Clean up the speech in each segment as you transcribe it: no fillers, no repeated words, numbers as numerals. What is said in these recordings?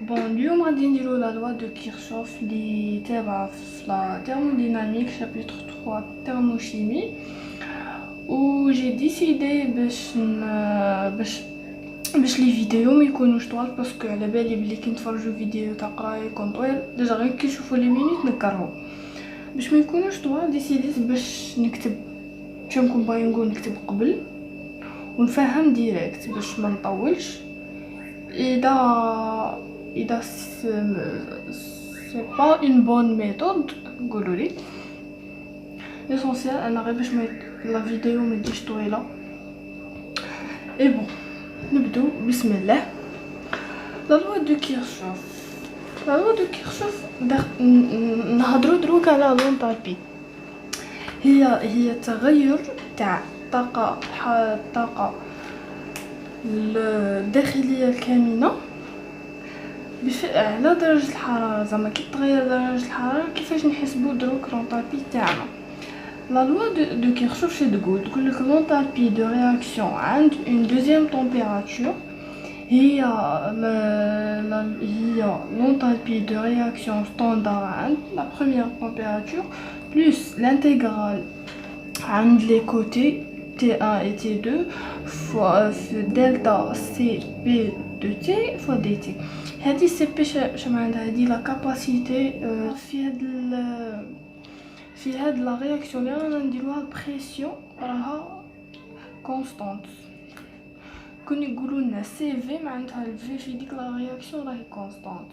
بون اليوم غادي نديرو لا لوا دو كيرشوف اللي تابعه في لا thermodynamique chapitre 3 thermochimie و جي ديسيدي باش لي فيديو ما يكونوش طوال باسكو على بالي بلي كي نتفرجوا فيديو تاع قرايه يكون طويل ديجا غير كي نشوفوا لي مينوت نكرهو باش ما يكونوش طوال ديسيديت باش نكتب نكون باغي نقول نكتب قبل ونفهم ديريكت باش ما نطولش اذا سي با اون بون ميثود قولوا لي ليسونسيال انا غير باش ما لا فيديو ما تجيش طويله اي بون نبدو بسم الله. لا لوا دو كيرشوف نهضروا دروك على لونتالبي. هي تغير تاع الطاقه الداخليه الكامنه على درجه الحراره. زعما كي تغير درجه الحراره كيفاش نحسبوا دروك لونتالبي تاعنا. لا لوا دو كيرشوف تقول لك لونتالبي دو رياكسيون عند اون دوزيام تمبيراتور هي l'enthalpie de réaction standard عند la première température plus l'intégrale عند les côtés T1 et T2 fois delta CP de T fois dt. هذه CP شنو عندها؟ هذه la capacité في هاد لا رياكسيون اللي رانا نديروها البريسيون راها كونستانت. كون يقولوا لنا سي في معناتها الفي في ديك لا رياكسيون راهي كونستانت.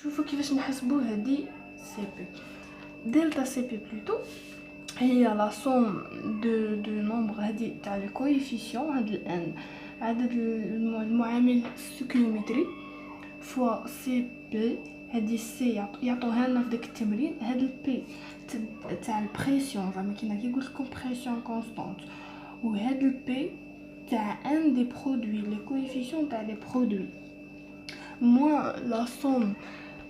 شوفوا كيفاش نحسبوا هذه سي بي. دلتا سي بي بلوتو هي لا سوم دو نومبر هذه تاع لي كويفيسيون هاد الان عدد المعامل الستوكيومتري فوا سي بي. هذه السي يعطوها لنا في داك التمرين. هاد البي تاع البريسيون زعما كيما كيقول لكم بريسيون كونستانت وهاد البي تاع ان دي برودوي لي كويفيسيون تاع لي برودوي موان لا سوم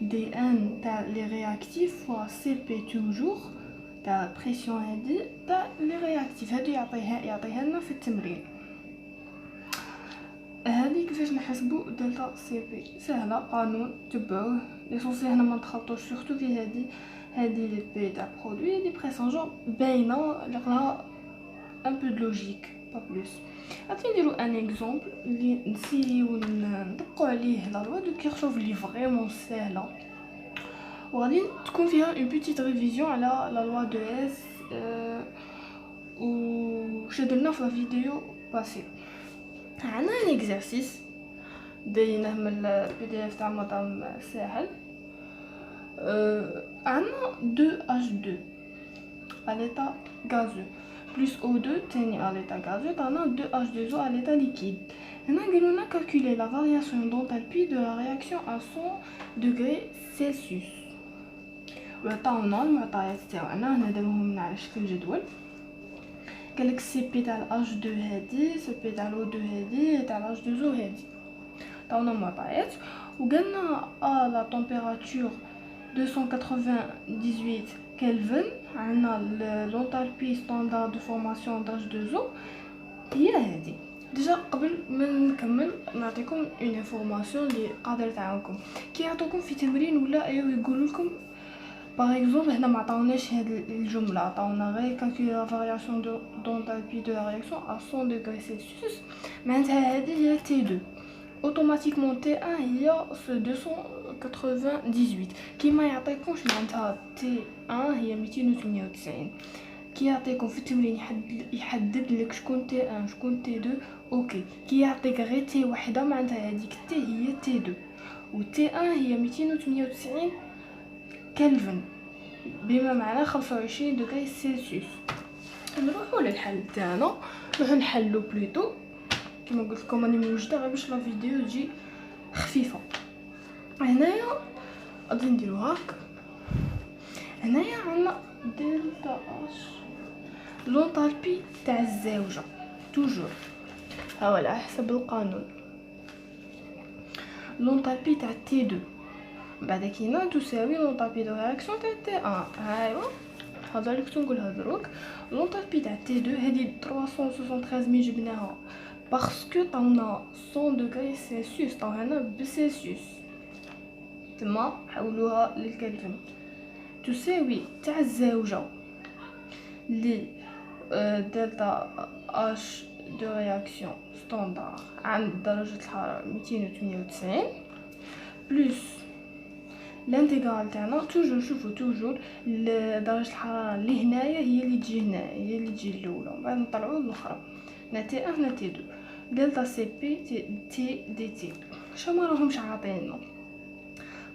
دي ان تاع لي رياكتيف فوا سي بي توجور تاع بريسيون هذه تاع لي رياكتيف. هادو يعطيها لنا في التمرين. هذه كيفاش نحسبوا دلتا سي بي؟ سهله، قانون تبعوه. ليسونسيال هنا ما نتخلطوش سورتو في هذه لي بي تاع برودوي دي بريسونجون باينه لها ان بو دو لوجيك با بلوس. غادي نديرو ان اكزومبل اللي نسيو ندقوا عليه لا لوا دو كيرشوف اللي فريمون سهله وغادي تكون فيها اون بيتيت ريفيزيون على لا لوا دو اس و شدرنا في لا فيديو باسي. عندنا ان اكزرسيس داينه من البي دي اف تاع مدام ساحل. عندنا 2H2 à l'état gazeux plus O2 تاني à l'état gazeux طانا 2H2O à l'état liquide. هنا قالوا لنا calculer la variation d'enthalpie de la réaction à 100 degrés Celsius. وعطاونا المعطيات تاعنا هنا داروهم على شكل جدول. قالك سي بي تاع H2 هادي سي بي تاع O2 هادي تاع H2O هادي. عطاونا المعطيات وقالنا لا température 298 كلفن عندنا لونتالبي ستاندارد دو فورماسيون H2O هي هذه. ديجا قبل ما نكمل نعطيكم اون انفورماسيون اللي قادر تعاونكم كي يعطوكم في تمرين ولا ايوا يقولوا لكم باغ اكزومبل هنا ما عطاوناش هاد الجمله، عطاونا غير كالكول لا فارياسيون دونتالبي دو لا رياكسيون ا 100 دوغري سيلسيوس معناتها هذه هي تي 2 اوتوماتيكمون تي 1 هي 298 كيما يعطيكمش معناتها تي 1 هي 298. كي يعطيكم في التمرين يحدد لك شكون تي 1 شكون تي 2 اوكي. كي يعطيك غير تي وحده معناتها هذيك تي هي تي 2 و تي 1 هي 298 كلفن بما معناه 25 دوغري سيلسيوس. نروحوا للحل تاعنا نروحوا نحلو بلوتو كما قلت لكم راني موجده غير باش لا فيديو تجي خفيفه. هنايا غادي نديرو هاك. هنايا عندنا دلتا اش لونتالبي تاع الزاوجه توجور ها هو على حسب القانون. لونتالبي تاع تي 2 بعد كاينه تساوي لونتالبي دو رياكسيون تاع تي 1. ايوا هذا اللي كنت نقولها دروك. لونتالبي تاع تي 2 هذه 373 ملي جبناها باسكو طاونا 100 دوغري سلسيوس، طاو هنا بسلسيوس تما حولوها للكلفن تساوي تاع الزاوجة لي دلتا اش دو رياكسيون ستاندار عند درجة الحرارة 298 بلس الانتيغرال تاعنا. توجور شوفوا توجور درجة الحرارة اللي هنايا هي اللي تجي هنايا، هي اللي تجي الاولى، من بعد نطلعوا الاخرى نا تي 1 نا تي 2 دلتا سي بي تي دي تي. شو ما راهمش عاطيننا،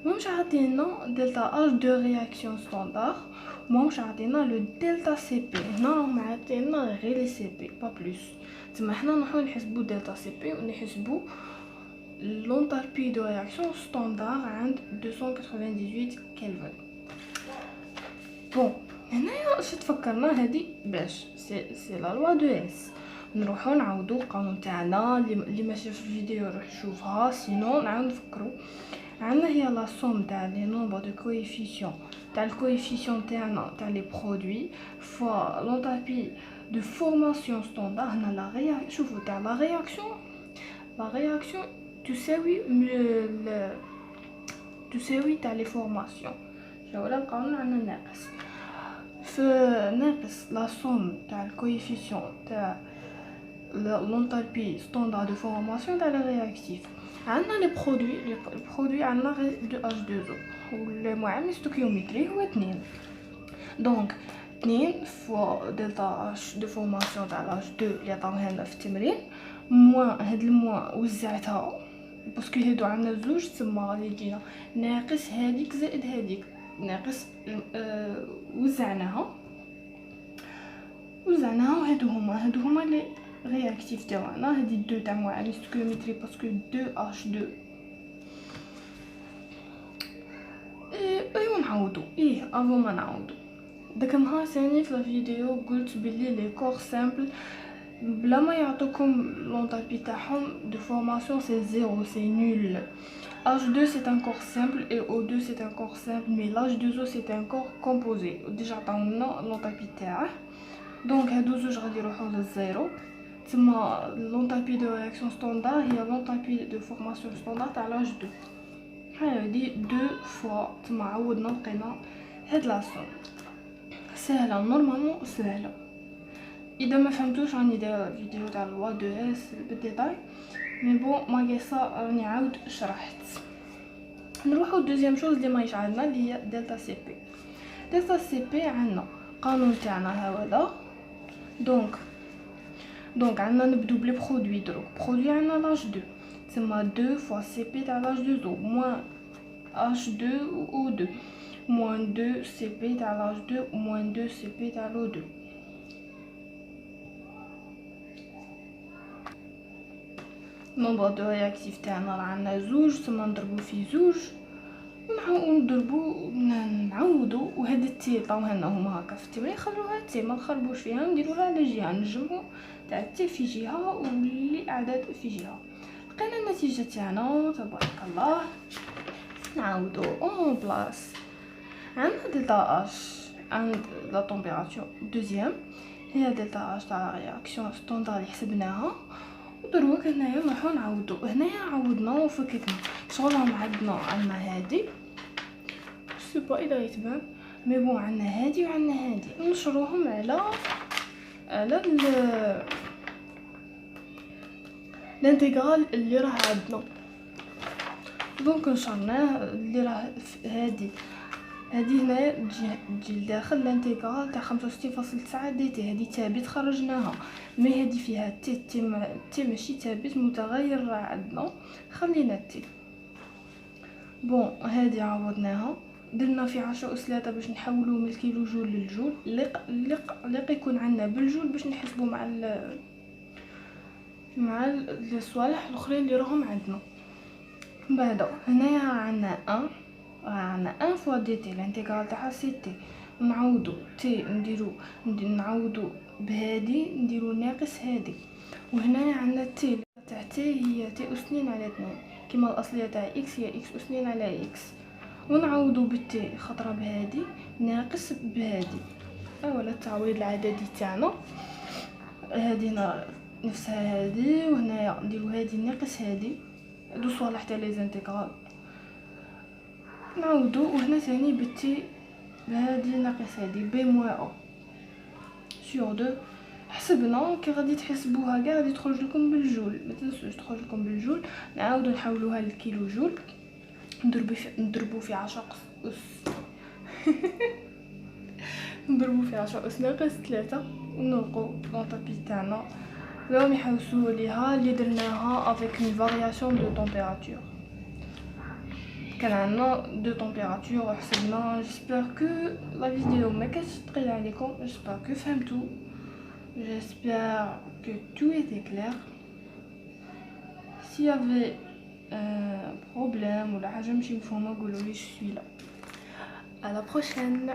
ماهمش عاطينا دلتا اش دو رياكسيون ستاندار، ماهمش عاطينا لو دلتا سي بي. هنا راهم عاطينا غير لي سي بي با بلوس. تما حنا نروحو نحسبو دلتا سي بي ونحسبو لونتالبي دو رياكسيون ستاندار عند 298 كلفن. بون هنايا اش تفكرنا هادي باش سي لا لوا دو اس. نروحو نعاودو القانون تاعنا اللي ما شاف الفيديو يروح يشوفها، سينو نعاود نفكرو. عندنا هي لا سوم تاع لي نومبر دو كويفيسيون تاع الكويفيسيون تاعنا تاع لي برودوي فوا لونتالبي دو فورماسيون ستاندار. هنا لا رياكسيون شوفوا تاع لا رياكسيون تساوي تاع لي فورماسيون. ولا القانون عندنا ناقص في ناقص لا سوم تاع الكويفيسيون تاع لونتالبي ستاندار دو فورماسيون تاع لي رياكتيف. عندنا لي برودوي عندنا غير دو اش 2 او والمعامل ستوكيومتري هو 2. دونك 2 فوا دلتا اش دو فورماسيون تاع لاج 2 اللي عطاوها لنا في التمرين موان هاد الموان وزعتها باسكو هادو عندنا زوج، تما غادي يجينا ناقص هاديك زائد هاديك ناقص وزعناها وهادو هما لي رياكتيف تاعنا. هادي 2 تاع معامل ستوكيومتري باسكو 2 اش 2 ايوا نعاودو افون ما نعاودو. داك النهار ثاني في الفيديو قلت بلي لي كور سامبل بلا ما يعطوكم لونتالبي تاعهم دو فورماسيون سي زيرو سي نول. H2 c'est un corps simple et O2 c'est un corps simple, mais l'H2O c'est un corps composé. déjà عطاونا لونتالبي تاعه دونك هادو زوج غادي يروحو للزيرو. تما لونتالبي دو رياكسيون ستاندار هي لونتالبي دو فورماسيون ستاندار تاع لاج 2. هادي 2 فوا تما عوضنا لقينا هاد لاسون سهله نورمالمون سهله. اذا ما فهمتوش راني دايره الفيديو تاع لوا دو اس بالديتاي مي بون ماغيسا راني عاود شرحت. نروحو دوزيام شوز اللي ماهيش عندنا اللي هي دلتا سي بي. دلتا سي بي عندنا قانون تاعنا هذا. دونك عندنا نبدو بلي برودوي. دروك برودوي عندنا لاج 2 تما 2 فوا سي بي تاع لاج 2 زو موان اش 2 او 2 موان 2 سي بي تاع لاج 2 موان 2 سي بي تاع لو 2. نومبر دو رياكتيف تاعنا راه عندنا زوج تما نضربو في زوج ونضربو نعوضو. وهاد التي طاوها لنا هما هكا في التمرين خلوها تي ما نخربوش فيها نديروها على جهه نجمعو تاع التي في جهه واللي اعداد في جهه. لقينا النتيجه تاعنا تبارك الله. نعاودو اون بلاص عندنا دلتا اش عند لا طومبيراتور دوزيام هي دلتا اش تاع رياكسيون ستاندار اللي حسبناها. ودروك هنايا نروحو نعوضو. هنايا عوضنا وفككنا شغل عندنا هادي سي با اذا يتبان مي بون عندنا هادي وعندنا هادي نشروهم على الانتيغرال اللي راه عندنا. دونك نشرناه اللي راه هادي هنايا تجي لداخل الانتيغرال تاع 65.9 دي تي. هادي ثابت خرجناها مي هادي فيها تي ماشي ثابت متغير راه عندنا خلينا تي. بون هادي عوضناها درنا في 10 أس 3 باش نحولوه من الكيلو جول للجول اللي يكون عندنا بالجول باش نحسبوا مع الصوالح الاخرين اللي راهم عندنا. بعدا هنايا عندنا 1 فوا دي تي الانتيغرال تاعها سي تي. نعوضو تي نعوضو بهادي نديرو ناقص هادي. وهنايا عندنا تي تاع تي هي تي أس 2 على 2 كيما الاصليه تاع اكس هي اكس أس 2 على اكس. ونعوضو بالتي خطره بهادي ناقص بهادي. ولا التعويض العددي تاعنا هادي نفسها هادي، وهنايا نديرو هادي ناقص هادي، هادو صوالح تاع لي زانتيغرال نعاودو، وهنا ثاني بتي بهادي ناقص هادي بي موان او سور دو. حسبنا كي غادي تحسبوها كاع غادي تخرج لكم بالجول، ما تنسوش تخرج لكم بالجول. نعاودو نحولوها للكيلو جول، نضربو في 10 أس نضربو في 10 أس ناقص 3 ونلقو لونطابي تاعنا. راهم يحوسوا ليها اللي درناها افيك اون فارياسيون دو تمبيراتور. كان عندنا دو تمبيراتور وحسبنا. جيسبر كو لا فيديو ما كانتش ثقيله عليكم، جيسبر كو فهمتوا، j'espère que tout était clair. S'il y avait un problème ou la حاجه ماشي مفهومه قولوا لي، je suis là. À la prochaine.